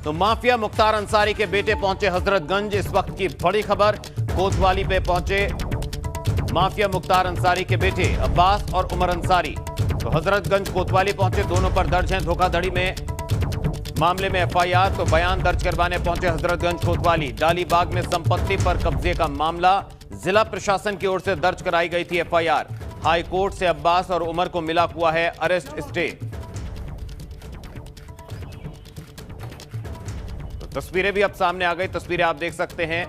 तो माफिया मुख्तार अंसारी के बेटे पहुंचे हजरतगंज। इस वक्त की बड़ी खबर, कोतवाली पे पहुंचे माफिया मुख्तार अंसारी के बेटे अब्बास और उमर अंसारी। तो हजरतगंज कोतवाली पहुंचे, दोनों पर दर्ज है धोखाधड़ी में मामले में एफआईआर। तो बयान दर्ज करवाने पहुंचे हजरतगंज कोतवाली। डालीबाग में संपत्ति पर कब्जे का मामला जिला प्रशासन की ओर से दर्ज कराई गई थी एफआईआर। हाई कोर्ट से अब्बास और उमर को मिला हुआ है अरेस्ट स्टे। तो तस्वीरें भी अब सामने आ गई, तस्वीरें आप देख सकते हैं।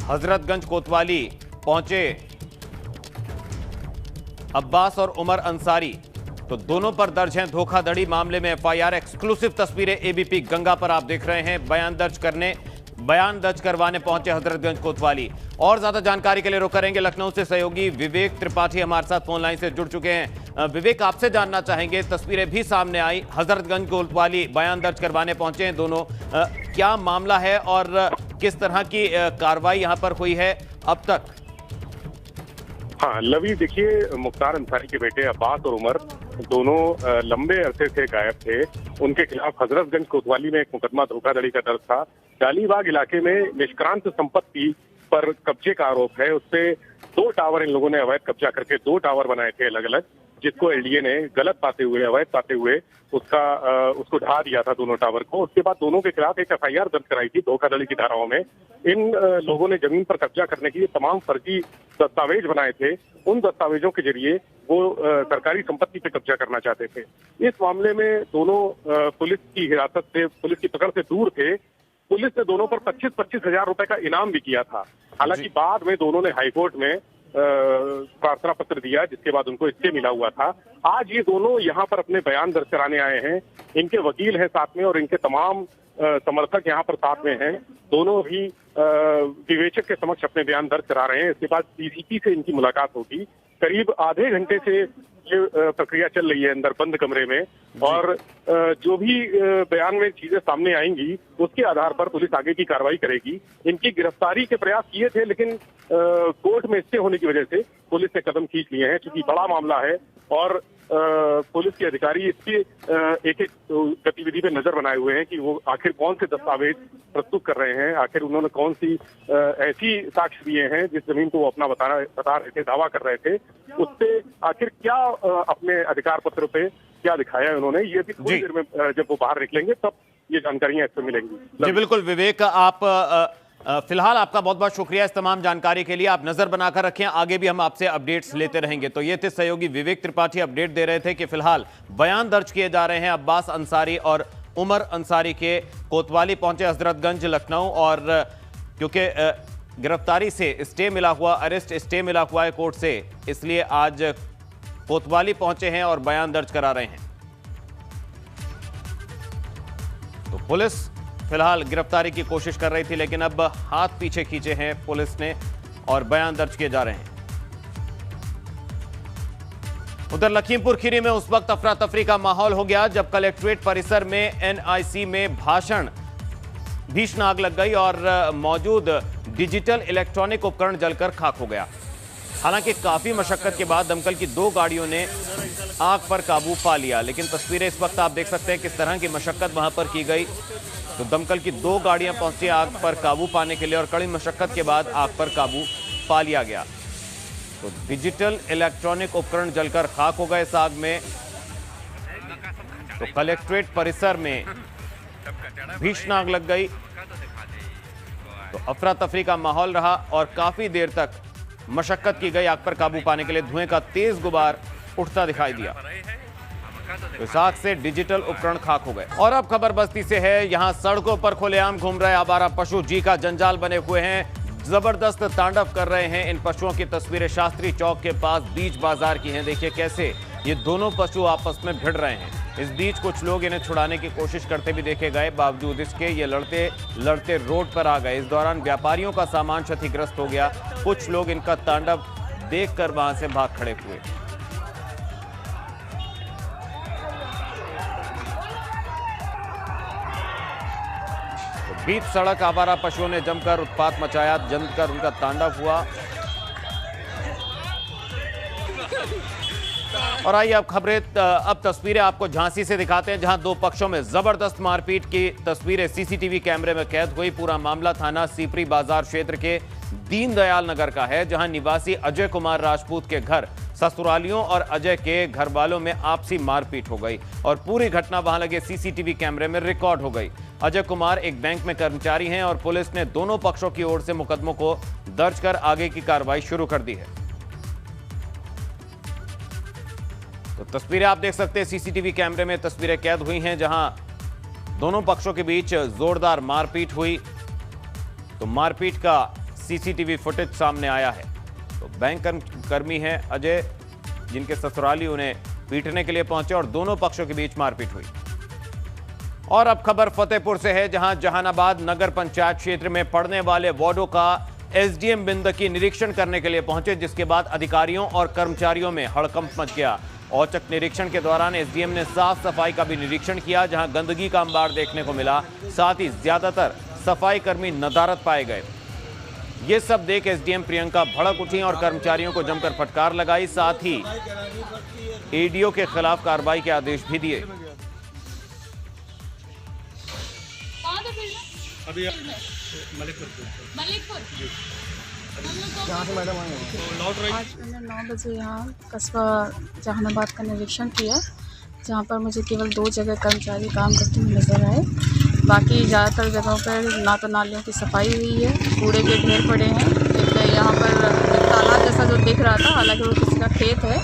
हजरतगंज कोतवाली पहुंचे अब्बास और उमर अंसारी, तो दोनों पर दर्ज हैं धोखाधड़ी मामले में एफआईआर। एक्सक्लूसिव तस्वीरें एबीपी गंगा पर आप देख रहे हैं। बयान दर्ज करवाने पहुंचे हजरतगंज कोतवाली। और ज्यादा जानकारी के लिए रुक करेंगे लखनऊ से सहयोगी विवेक त्रिपाठी हमारे साथ फोन लाइन से जुड़ चुके हैं। विवेक, आपसे जानना चाहेंगे, तस्वीरें भी सामने आई, हजरतगंज कोतवाली बयान दर्ज करवाने पहुंचे हैं दोनों, क्या मामला है और किस तरह की कार्रवाई यहां पर हुई है अब तक? हाँ लवी, देखिए, मुख्तार अंसारी के बेटे अब्बास और उमर दोनों लंबे अरसे से गायब थे। उनके खिलाफ हजरतगंज कोतवाली में एक मुकदमा धोखाधड़ी का दर्ज था। डालीबाग इलाके में निष्क्रांत संपत्ति पर कब्जे का आरोप है। उससे 2 टावर इन लोगों ने अवैध कब्जा करके 2 टावर बनाए थे अलग अलग, जिसको एलडीए ने गलत पाते हुए, अवैध पाते हुए उसको ढा दिया था दोनों टावर को। उसके बाद दोनों के खिलाफ एक एफआईआर दर्ज कराई थी धोखाधड़ी की धाराओं में। इन लोगों ने जमीन पर कब्जा करने के लिए तमाम फर्जी दस्तावेज बनाए थे। उन दस्तावेजों के जरिए वो सरकारी संपत्ति पे कब्जा करना चाहते थे। इस मामले में दोनों पुलिस की हिरासत से, पुलिस की पकड़ से दूर थे। पुलिस ने दोनों पर 25-25 हजार रुपए का इनाम भी किया था। हालांकि बाद में दोनों ने हाईकोर्ट में प्रार्थना पत्र दिया, जिसके बाद उनको स्टे मिला हुआ था। आज ये दोनों यहाँ पर अपने बयान दर्ज कराने आए हैं। इनके वकील हैं साथ में और इनके तमाम समर्थक यहाँ पर साथ में हैं। दोनों भी विवेचक के समक्ष अपने बयान दर्ज करा रहे हैं। इसके बाद डीसीपी से इनकी मुलाकात होगी। करीब आधे घंटे से ये प्रक्रिया चल रही है अंदर बंद कमरे में, और जो भी बयान में चीजें सामने आएंगी उसके आधार पर पुलिस आगे की कार्रवाई करेगी। इनकी गिरफ्तारी के प्रयास किए थे, लेकिन कोर्ट में स्टे होने की वजह से पुलिस ने कदम खींच लिए हैं, क्योंकि बड़ा मामला है और पुलिस के अधिकारी इसकी एक एक गतिविधि पे नजर बनाए हुए हैं कि वो आखिर कौन से दस्तावेज प्रस्तुत कर रहे हैं, आखिर उन्होंने कौन सी ऐसी साक्ष्य दिए हैं जिस जमीन को वो अपना बता रहे थे, दावा कर रहे थे, उससे आखिर क्या अपने अधिकार पत्र पे क्या दिखाया है उन्होंने। ये भी थोड़ी देर में जब वो बाहर निकलेंगे तब ये जानकारियां इससे मिलेंगी। जी बिल्कुल विवेक, आप फिलहाल आपका बहुत बहुत शुक्रिया इस तमाम जानकारी के लिए। आप नजर बनाकर रखें, आगे भी हम आपसे अपडेट्स लेते रहेंगे। तो ये थे सहयोगी विवेक त्रिपाठी, अपडेट दे रहे थे कि फिलहाल बयान दर्ज किए जा रहे हैं अब्बास अंसारी और उमर अंसारी के। कोतवाली पहुंचे हजरतगंज लखनऊ, और क्योंकि गिरफ्तारी से स्टे मिला हुआ, अरेस्ट स्टे मिला हुआ है कोर्ट से, इसलिए आज कोतवाली पहुंचे हैं और बयान दर्ज करा रहे हैं। तो पुलिस फिलहाल गिरफ्तारी की कोशिश कर रही थी, लेकिन अब हाथ पीछे खींचे हैं पुलिस ने और बयान दर्ज किए जा रहे हैं। उधर लखीमपुर खीरी में उस वक्त अफरा तफरी का माहौल हो गया जब कलेक्ट्रेट परिसर में एनआईसी में भीषण आग लग गई और मौजूद डिजिटल इलेक्ट्रॉनिक उपकरण जलकर खाक हो गया। हालांकि काफी मशक्कत के बाद दमकल की 2 गाड़ियों ने आग पर काबू पा लिया, लेकिन तस्वीरें इस वक्त आप देख सकते हैं किस तरह की मशक्कत वहां पर की गई। तो दमकल की 2 गाड़ियां पहुंची आग पर काबू पाने के लिए और कड़ी मशक्कत के बाद आग पर काबू पा लिया गया। तो डिजिटल इलेक्ट्रॉनिक उपकरण जलकर खाक हो गए इस आग में। तो कलेक्ट्रेट परिसर में भीषण आग लग गई, तो अफरा तफरी का माहौल रहा और काफी देर तक मशक्कत की गई आग पर काबू पाने के लिए। धुएं का तेज गुबार उठता दिखाई दिया। तो इस आग से डिजिटल उपकरण खाक हो गए। और अब खबर बस्ती से है। यहां सड़कों पर खुलेआम घूम रहे आवारा पशु जी का जंजाल बने हुए हैं, जबरदस्त तांडव कर रहे हैं। इन पशुओं की तस्वीरें शास्त्री चौक के पास बीच बाजार की हैं। देखिए कैसे ये दोनों पशु आपस में भिड़ रहे हैं। इस बीच कुछ लोग इन्हें छुड़ाने की कोशिश करते भी देखे गए, बावजूद इसके ये लड़ते लड़ते रोड पर आ गए। इस दौरान व्यापारियों का सामान क्षतिग्रस्त हो गया। कुछ लोग इनका तांडव देखकर वहां से भाग खड़े हुए। बीच सड़क आवारा पशुओं ने जमकर उत्पात मचाया, जमकर उनका तांडव हुआ। और आइए अब तस्वीरें आपको झांसी से दिखाते हैं, जहां दो पक्षों में जबरदस्त मारपीट की तस्वीरें सीसीटीवी कैमरे में कैद हुई। पूरा मामला थाना सीपरी बाजार क्षेत्र के दीनदयाल नगर का है, जहां निवासी अजय कुमार राजपूत के घर ससुरालियों और अजय के घर वालों में आपसी मारपीट हो गई और पूरी घटना वहां लगे सीसीटीवी कैमरे में रिकॉर्ड हो गई। अजय कुमार एक बैंक में कर्मचारी हैं और पुलिस ने दोनों पक्षों की ओर से मुकदमों को दर्ज कर आगे की कार्रवाई शुरू कर दी है। तो तस्वीरें आप देख सकते हैं, सीसीटीवी कैमरे में तस्वीरें कैद हुई हैं, जहां दोनों पक्षों के बीच जोरदार मारपीट हुई। तो मारपीट का सीसीटीवी फुटेज सामने आया है। तो बैंक कर्मी हैं अजय, जिनके ससुराली उन्हें पीटने के लिए पहुंचे और दोनों पक्षों के बीच मारपीट हुई। और अब खबर फतेहपुर से है, जहां जहानाबाद नगर पंचायत क्षेत्र में पड़ने वाले वार्डों का एसडीएम बिंदकी निरीक्षण करने के लिए पहुंचे, जिसके बाद अधिकारियों और कर्मचारियों में हड़कंप मच गया। औचक निरीक्षण के दौरान एसडीएम ने साफ सफाई का भी निरीक्षण किया, जहां गंदगी का अंबार देखने को मिला। साथ ही ज्यादातर सफाई कर्मी नदारत पाए गए। ये सब देख एसडीएम प्रियंका भड़क उठी और कर्मचारियों को जमकर फटकार लगाई। साथ ही एडीओ के खिलाफ कार्रवाई के आदेश भी दिए। अभी मलिकपुर जहाँ से मैडम आए हैं। आज मैंने 9 बजे यहाँ कस्बा जहानाबाद का निरीक्षण किया, जहाँ पर मुझे केवल 2 जगह कर्मचारी काम करते हुए नजर आए। बाकी ज़्यादातर जगहों पर ना तो नालियों की सफाई हुई है, कूड़े के ढेर पड़े हैं। एक यहाँ पर एक तालाब जैसा जो दिख रहा था, हालांकि वो किसी का खेत है,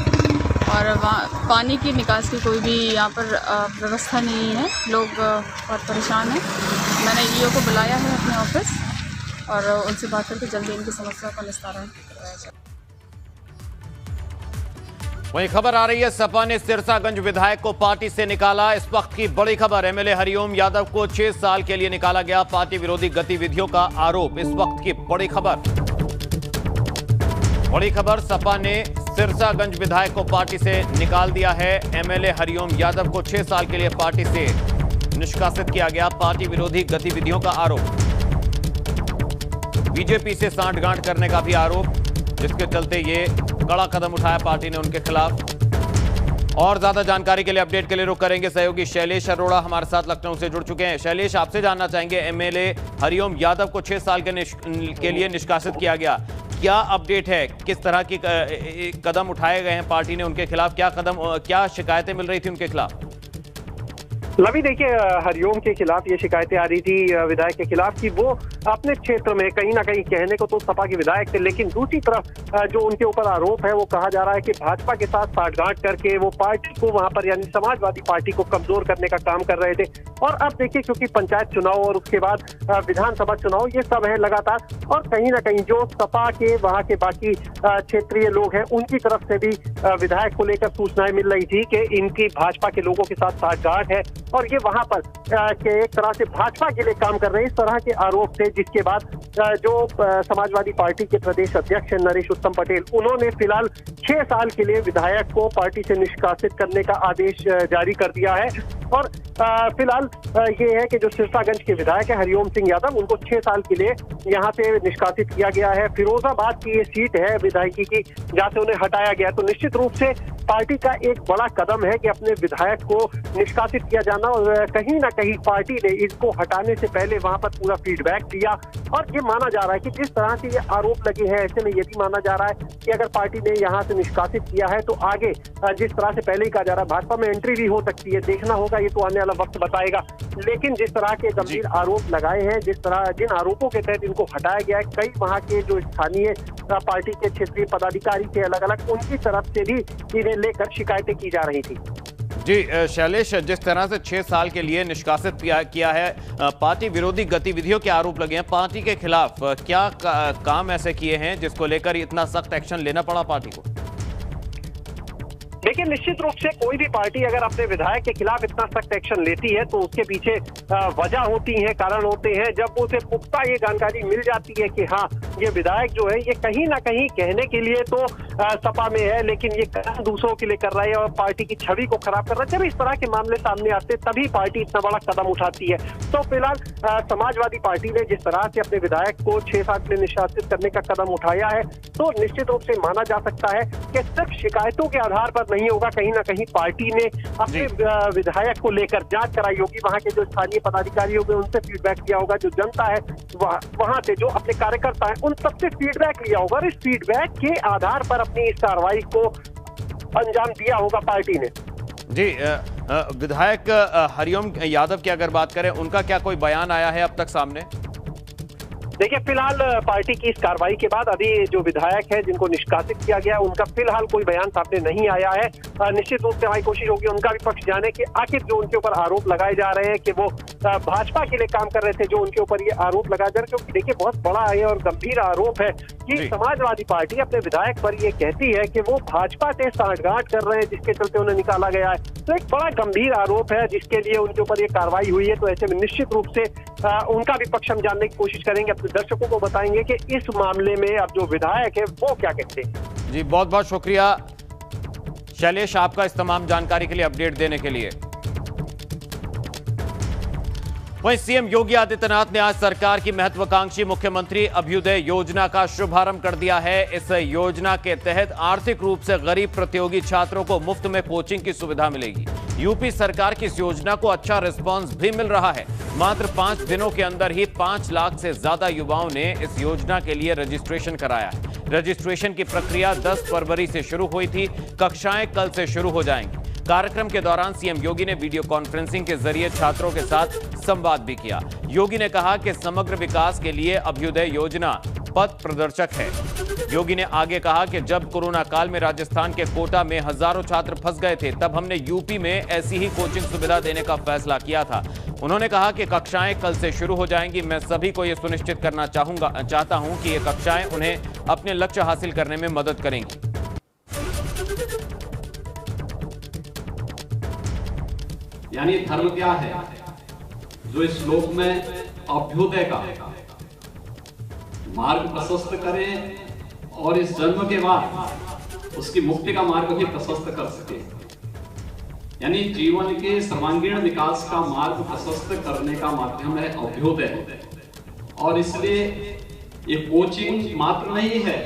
और वहाँ पानी की निकास की कोई भी यहाँ पर व्यवस्था नहीं है। लोग बहुत परेशान हैं। मैंने ईओ को बुलाया है अपने ऑफिस और उनसे बात करके जल्दी इनकी समस्या का निस्तारण कराया जाए। वहीं खबर आ रही है, सपा ने सिरसागंज विधायक को पार्टी से निकाला। इस वक्त की बड़ी खबर, एमएलए हरिओम यादव को 6 साल के लिए निकाला गया। पार्टी विरोधी गतिविधियों का आरोप, इस वक्त की बड़ी खबर, सपा ने सिरसागंज विधायक को पार्टी से निकाल दिया है। एमएलए हरिओम यादव को 6 साल के लिए पार्टी से निष्कासित किया गया। पार्टी विरोधी गतिविधियों का आरोप, बीजेपी से सांठगांठ करने का भी आरोप, जिसके चलते ये कड़ा कदम उठाया पार्टी ने उनके खिलाफ। और ज्यादा जानकारी के लिए, अपडेट के लिए रुक करेंगे सहयोगी शैलेश अरोड़ा हमारे साथ लखनऊ से जुड़ चुके हैं। शैलेश, आपसे जानना चाहेंगे, एमएलए हरिओम यादव को 6 साल के लिए निष्कासित किया गया, क्या अपडेट है? किस तरह की कदम उठाए गए हैं पार्टी ने उनके खिलाफ? क्या शिकायतें मिल रही थी उनके खिलाफ? लवी, देखिए, हरिओम के खिलाफ ये शिकायतें आ रही थी विधायक के खिलाफ कि वो अपने क्षेत्र में कहीं ना कहीं, कहने को तो सपा के विधायक थे, लेकिन दूसरी तरफ जो उनके ऊपर आरोप है वो कहा जा रहा है कि भाजपा के साथ साठगांठ करके वो पार्टी को वहां पर, यानी समाजवादी पार्टी को कमजोर करने का काम कर रहे थे। और अब देखिए, क्योंकि पंचायत चुनाव और उसके बाद विधानसभा चुनाव ये सब है लगातार, और कहीं ना कहीं जो सपा के वहां के बाकी क्षेत्रीय लोग हैं उनकी तरफ से भी विधायक को लेकर सूचनाएं मिल रही थी कि इनकी भाजपा के लोगों के साथ साठगांठ है और ये वहां पर एक तरह से भाजपा के लिए काम कर रहे हैं। इस तरह के आरोप थे, जिसके बाद जो समाजवादी पार्टी के प्रदेश अध्यक्ष नरेश उत्तम पटेल, उन्होंने फिलहाल 6 साल के लिए विधायक को पार्टी से निष्कासित करने का आदेश जारी कर दिया है। और फिलहाल ये है कि जो सिरसागंज के विधायक है हरिओम सिंह यादव, उनको 6 साल के लिए यहाँ से निष्कासित किया गया है। फिरोजाबाद की ये सीट है विधायकी की, जहाँ से उन्हें हटाया गया। तो निश्चित रूप से पार्टी का एक बड़ा कदम है कि अपने विधायक को निष्कासित किया जाना, और कहीं ना कहीं पार्टी ने इसको हटाने से पहले वहां पर पूरा फीडबैक दिया। और ये माना जा रहा है कि जिस तरह से ये आरोप लगे हैं, ऐसे में ये भी माना जा रहा है कि अगर पार्टी ने यहाँ से निष्कासित किया है तो आगे जिस तरह से पहले ही कहा जा रहा है, भाजपा में एंट्री भी हो सकती है। देखना होगा, ये तो आने वाला वक्त बताएगा। लेकिन जिस तरह के गंभीर आरोप लगाए हैं, जिन आरोपों के तहत इनको हटाया गया है, कई वहां के जो स्थानीय पार्टी के क्षेत्रीय पदाधिकारी थे अलग अलग, उनकी तरफ से भी इन्हें लेकर शिकायतें की जा रही थी। जी शैलेश, जिस तरह से 6 साल के लिए निष्कासित किया है, पार्टी विरोधी गतिविधियों के आरोप लगे हैं पार्टी के खिलाफ, क्या काम ऐसे किए हैं जिसको लेकर इतना सख्त एक्शन लेना पड़ा पार्टी को? देखिए, निश्चित रूप से कोई भी पार्टी अगर अपने विधायक के खिलाफ इतना सख्त एक्शन लेती है तो उसके पीछे वजह होती है, कारण होते हैं। जब उसे पुख्ता ये जानकारी मिल जाती है कि हाँ, ये विधायक जो है ये कहीं ना कहीं कहने के लिए तो सपा में है, लेकिन ये काम दूसरों के लिए कर रहा है और पार्टी की छवि को खराब कर रहा है। जब इस तरह के मामले सामने आते तभी पार्टी इतना बड़ा कदम उठाती है। तो फिलहाल समाजवादी पार्टी ने जिस तरह से अपने विधायक को 6-7 दिन निष्कासित करने का कदम उठाया है, तो निश्चित रूप से माना जा सकता है कि सिर्फ शिकायतों के आधार पर नहीं होगा, कहीं ना कहीं पार्टी ने अपने विधायक को लेकर जांच कराई होगी, वहां के जो स्थानीय पदाधिकारी होंगे उनसे फीडबैक लिया होगा, जो जनता है वहां से जो अपने कार्यकर्ता है उन सबसे फीडबैक लिया होगा और इस फीडबैक के आधार पर अपनी इस कार्रवाई को अंजाम दिया होगा पार्टी ने। जी, विधायक हरिओम यादव की अगर बात करें, उनका क्या कोई बयान आया है अब तक सामने? देखिए, फिलहाल पार्टी की इस कार्रवाई के बाद अभी जो विधायक है जिनको निष्कासित किया गया उनका फिलहाल कोई बयान सामने नहीं आया है। निश्चित रूप से हमारी कोशिश होगी उनका भी पक्ष जाने कि आखिर जो उनके ऊपर आरोप लगाए जा रहे हैं कि वो भाजपा के लिए काम कर रहे थे, जो उनके ऊपर ये आरोप लगाया जा रहा है, क्योंकि देखिए बहुत बड़ा है और गंभीर आरोप है कि समाजवादी पार्टी अपने विधायक पर ये कहती है कि वो भाजपा से सांठगांठ कर रहे हैं, जिसके चलते उन्हें निकाला गया है। तो एक बड़ा गंभीर आरोप है जिसके लिए उनके ऊपर ये कार्रवाई हुई है। तो ऐसे में निश्चित रूप से उनका भी पक्ष हम जानने की कोशिश करेंगे, अपने दर्शकों को बताएंगे कि इस मामले में अब जो विधायक है वो क्या कहते हैं। जी, बहुत बहुत शुक्रिया शैलेश आपका इस तमाम जानकारी के लिए, अपडेट देने के लिए। वहीं सीएम योगी आदित्यनाथ ने आज सरकार की महत्वाकांक्षी मुख्यमंत्री अभ्युदय योजना का शुभारंभ कर दिया है। इस योजना के तहत आर्थिक रूप से गरीब प्रतियोगी छात्रों को मुफ्त में कोचिंग की सुविधा मिलेगी। यूपी सरकार की इस योजना को अच्छा रिस्पांस भी मिल रहा है। मात्र 5 दिनों के अंदर ही 5 लाख से ज्यादा युवाओं ने इस योजना के लिए रजिस्ट्रेशन कराया है। रजिस्ट्रेशन की प्रक्रिया 10 फरवरी से शुरू हुई थी। कक्षाएं कल से शुरू हो जाएंगी। कार्यक्रम के दौरान सीएम योगी ने वीडियो कॉन्फ्रेंसिंग के जरिए छात्रों के साथ संवाद भी किया। योगी ने कहा कि समग्र विकास के लिए अभ्युदय योजना पथ प्रदर्शक है। योगी ने आगे कहा कि जब कोरोना काल में राजस्थान के कोटा में हजारों छात्र फंस गए थे, तब हमने यूपी में ऐसी ही कोचिंग सुविधा देने का फैसला किया था। उन्होंने कहा कि कक्षाएं कल से शुरू हो जाएंगी। मैं सभी को यह सुनिश्चित करना चाहता हूं कि ये कक्षाएं उन्हें अपने लक्ष्य हासिल करने में मदद करेंगी। यानी धर्म क्या है, जो इस श्लोक में अभ्युदय का मार्ग प्रशस्त करें और इस जन्म के बाद उसकी मुक्ति का मार्ग भी प्रशस्त कर सके। यानी जीवन के सर्वांगीण विकास का मार्ग प्रशस्त करने का माध्यम है अभ्युदय। और इसलिए ये कोचिंग मात्र नहीं है,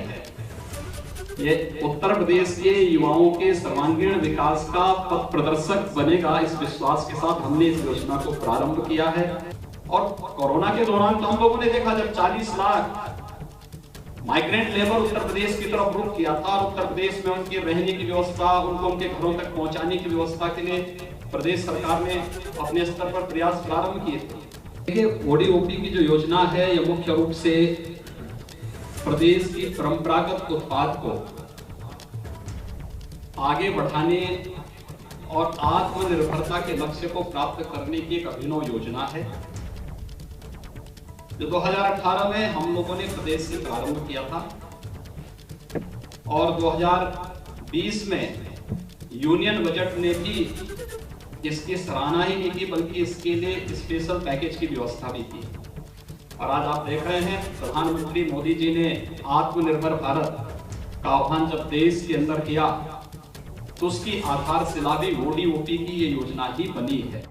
ये उत्तर प्रदेश के युवाओं के सर्वांगीण विकास का पथ प्रदर्शक बनेगा। इस विश्वास के साथ हमने इस योजना को प्रारंभ किया है। और कोरोना के दौरान तो हम लोगों ने देखा जब 40 लाख माइग्रेंट लेबर उत्तर प्रदेश की तरफ रुख किया था और उत्तर प्रदेश में उनकी रहने की व्यवस्था, उनको उनके घरों तक पहुंचाने की व्यवस्था के लिए प्रदेश सरकार ने अपने स्तर पर प्रयास प्रारंभ किए थे। देखिए, ओडीओपी की जो योजना है यह मुख्य रूप से प्रदेश की परंपरागत उत्पाद को आगे बढ़ाने और आत्मनिर्भरता के लक्ष्य को प्राप्त करने की एक अभिनव योजना है, जो 2018 में हम लोगों ने प्रदेश से प्रारंभ किया था और 2020 में यूनियन बजट ने भी इसकी सराहना ही नहीं की, बल्कि इसके लिए स्पेशल पैकेज की व्यवस्था भी की। और आज आप देख रहे हैं प्रधानमंत्री मोदी जी ने आत्मनिर्भर भारत का आह्वान जब देश के अंदर किया तो उसकी आधारशिला भी ओडीओपी की ये योजना ही बनी है।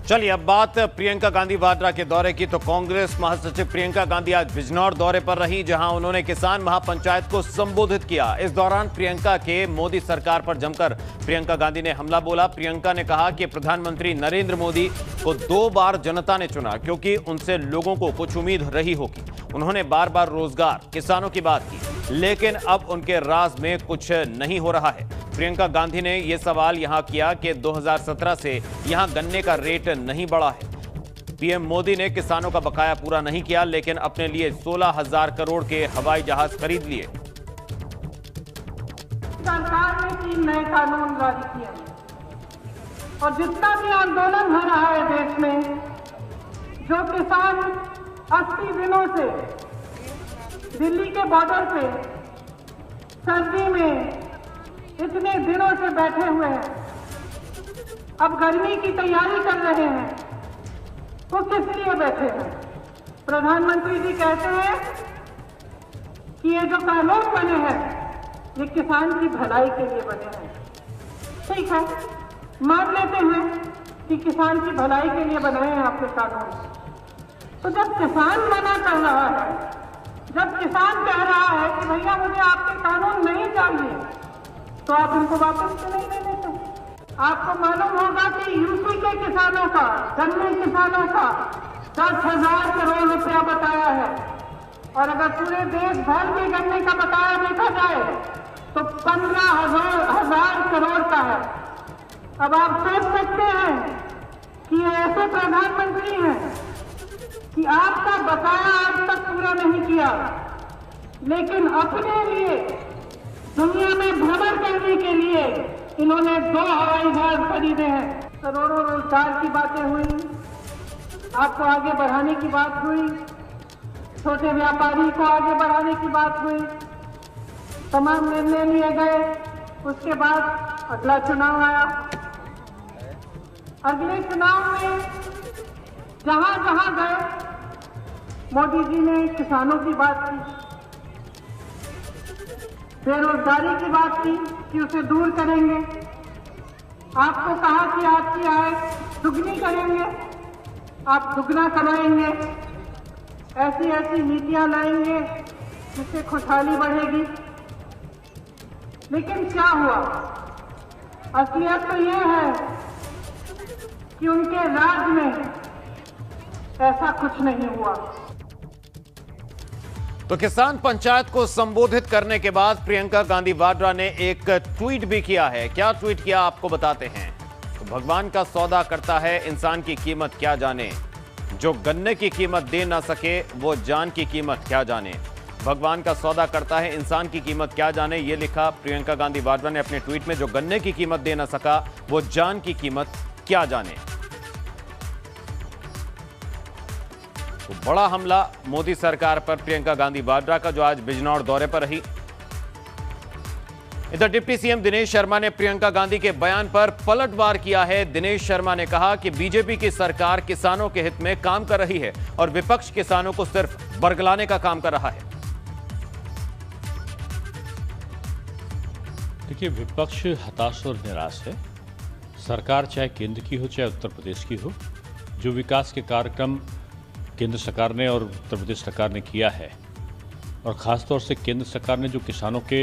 चलिए, अब बात प्रियंका गांधी वाड्रा के दौरे की। तो कांग्रेस महासचिव प्रियंका गांधी आज बिजनौर दौरे पर रही, जहां उन्होंने किसान महापंचायत को संबोधित किया। इस दौरान प्रियंका के मोदी सरकार पर जमकर प्रियंका गांधी ने हमला बोला। प्रियंका ने कहा कि प्रधानमंत्री नरेंद्र मोदी को 2 बार जनता ने चुना क्योंकि उनसे लोगों को कुछ उम्मीद रही होगी। उन्होंने बार बार रोजगार, किसानों की बात की, लेकिन अब उनके राज में कुछ नहीं हो रहा है। प्रियंका गांधी ने यह सवाल यहां किया कि 2017 से यहां गन्ने का रेट नहीं बढ़ा है। पीएम मोदी ने किसानों का बकाया पूरा नहीं किया, लेकिन अपने लिए 16,000 करोड़ के हवाई जहाज खरीद लिए। सरकार ने 3 नए कानून जारी किए और जितना भी आंदोलन हो रहा है देश में, जो किसान 80 दिनों से दिल्ली के बॉर्डर पे सर्दी में इतने दिनों से बैठे हुए हैं, अब गर्मी की तैयारी कर रहे हैं, तो किस लिए बैठे हैं? प्रधानमंत्री जी कहते हैं कि ये जो कानून बने हैं ये किसान की भलाई के लिए बने हैं। ठीक है, मान लेते हैं कि किसान की भलाई के लिए बनाए हैं आपने कानून। तो जब किसान मना कर रहा है, जब किसान कह रहा है कि भैया मुझे आपके कानून नहीं चाहिए, तो आप इनको वापस क्यों नहीं ले लेते? आपको मालूम होगा कि यूपी के किसानों का, गन्ने किसानों का 10,000 करोड़ रुपया बताया है, और अगर पूरे देश भर के गन्ने का बकाया देखा जाए तो 15,000 करोड़ का है। अब आप सोच सकते हैं कि ये ऐसे प्रधानमंत्री हैं कि आपका बकाया आज तक पूरा नहीं किया, लेकिन अपने लिए दुनिया में भ्रमण करने के लिए इन्होंने 2 हवाई जहाज खरीदे हैं। करोड़ों रोजगार की बातें हुई, आपको आगे बढ़ाने की बात हुई, छोटे व्यापारी को आगे बढ़ाने की बात हुई, तमाम निर्णय लिए गए। उसके बाद अगला चुनाव आया। अगले चुनाव में जहां जहां गए, मोदी जी ने किसानों की बात की, बेरोजगारी की बात की कि उसे दूर करेंगे। आपको कहा कि आपकी आय दुगनी करेंगे, आप दुगना कमाएंगे, ऐसी ऐसी नीतियां लाएंगे जिससे खुशहाली बढ़ेगी। लेकिन क्या हुआ? असलियत तो यह है कि उनके राज में ऐसा कुछ नहीं हुआ। तो किसान पंचायत को संबोधित करने के बाद प्रियंका गांधी वाड्रा ने एक ट्वीट भी किया है। क्या ट्वीट किया आपको बताते हैं। तो भगवान का सौदा करता है, इंसान की कीमत क्या जाने, जो गन्ने की कीमत दे ना सके वो जान की कीमत क्या जाने। भगवान का सौदा करता है, इंसान की कीमत क्या जाने, ये लिखा प्रियंका गांधी वाड्रा ने अपने ट्वीट में। जो गन्ने की कीमत दे ना सका वो जान की कीमत क्या जाने। तो बड़ा हमला मोदी सरकार पर प्रियंका गांधी वाड्रा का, जो आज बिजनौर दौरे पर रही। इधर डिप्टी सीएम दिनेश शर्मा ने प्रियंका गांधी के बयान पर पलटवार किया है। दिनेश शर्मा ने कहा कि बीजेपी की सरकार किसानों के हित में काम कर रही है और विपक्ष किसानों को सिर्फ बरगलाने का काम कर रहा है। देखिए, विपक्ष हताश और निराश है। सरकार चाहे केंद्र की हो चाहे उत्तर प्रदेश की हो, जो विकास के कार्यक्रम केंद्र सरकार ने और उत्तर प्रदेश सरकार ने किया है, और ख़ासतौर से केंद्र सरकार ने जो किसानों के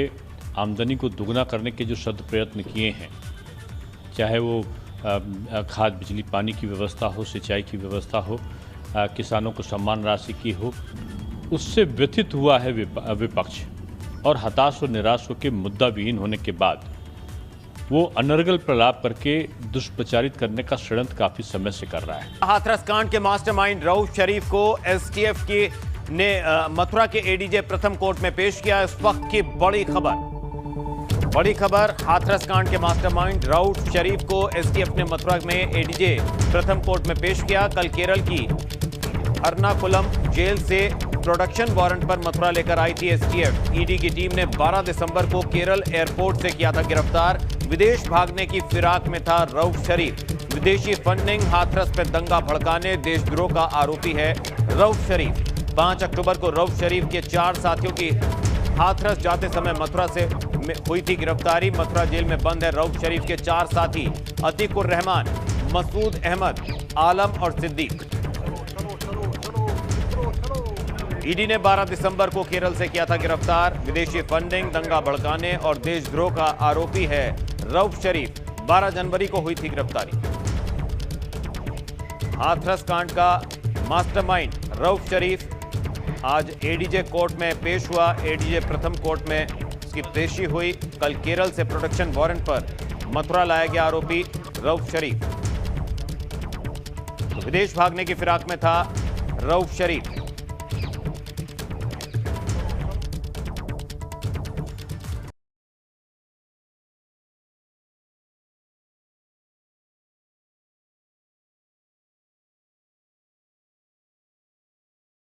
आमदनी को दुगना करने के जो शत प्रयत्न किए हैं, चाहे वो खाद बिजली पानी की व्यवस्था हो, सिंचाई की व्यवस्था हो, किसानों को सम्मान राशि की हो, उससे व्यथित हुआ है विपक्ष। और हताश और निराश होकर मुद्दा विहीन होने के बाद वो अनर्गल प्रलाप करके दुष्प्रचारित करने का षड्यंत्र काफी समय से कर रहा है। हाथरस कांड के मास्टरमाइंड रऊफ शरीफ को एसटीएफ ने मथुरा के एडीजे प्रथम कोर्ट में पेश किया। इस वक्त की बड़ी खबर, हाथरस कांड के मास्टरमाइंड रऊफ शरीफ को एसटीएफ ने मथुरा में एडीजे प्रथम कोर्ट में पेश किया। कल केरल की अर्नाकुलम जेल से प्रोडक्शन वारंट पर मथुरा लेकर आई थी एसटीएफ। ईडी की टीम ने 12 दिसंबर को केरल एयरपोर्ट से किया था गिरफ्तार। विदेश भागने की फिराक में था रऊफ शरीफ। विदेशी फंडिंग, हाथरस पर दंगा भड़काने, देशद्रोह का आरोपी है रऊफ शरीफ। 5 अक्टूबर को रऊफ शरीफ के 4 साथियों की हाथरस जाते समय मथुरा से हुई थी गिरफ्तारी। मथुरा जेल में बंद है रऊफ शरीफ के 4 साथी अतीकुर रहमान, मसूद अहमद, आलम और सिद्दीक। ईडी ने 12 दिसंबर को केरल से किया था गिरफ्तार। विदेशी फंडिंग, दंगा भड़काने और देशद्रोह का आरोपी है रऊफ शरीफ। 12 जनवरी को हुई थी गिरफ्तारी। हाथरस कांड का मास्टरमाइंड रऊफ शरीफ आज एडीजे कोर्ट में पेश हुआ। एडीजे प्रथम कोर्ट में उसकी पेशी हुई। कल केरल से प्रोडक्शन वारंट पर मथुरा लाया गया आरोपी रऊफ शरीफ। तो विदेश भागने की फिराक में था रऊफ शरीफ।